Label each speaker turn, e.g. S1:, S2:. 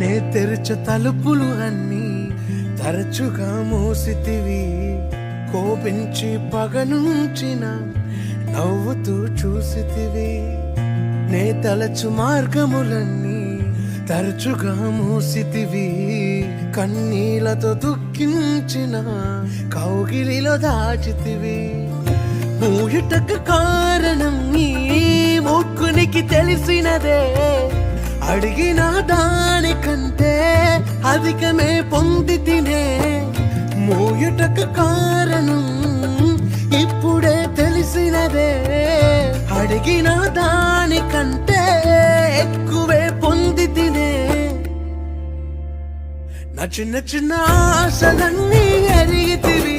S1: నే తెరచు తలుపులు అన్నీ తరచుగా మూసితివి. కోపించి పగనుంచిన నవ్వుతూ చూసితివి. నే తలచు మార్గములన్నీ తరచుగా మూసితివి. కన్నీళ్లతో దుఃఖించిన కౌగిలిలో దాచితివి. మూయుటకు కారణం నీ ముక్కునికి తెలిసినదే. అడిగిన దానికంటే అధికమే పొంది తినే. మూయుటకు కారణం ఇప్పుడే తెలిసినదే. అడిగిన దానికంటే ఎక్కువే పొంది తినే. నా చిన్న చిన్న ఆశలన్నీ ఎరిగితివి.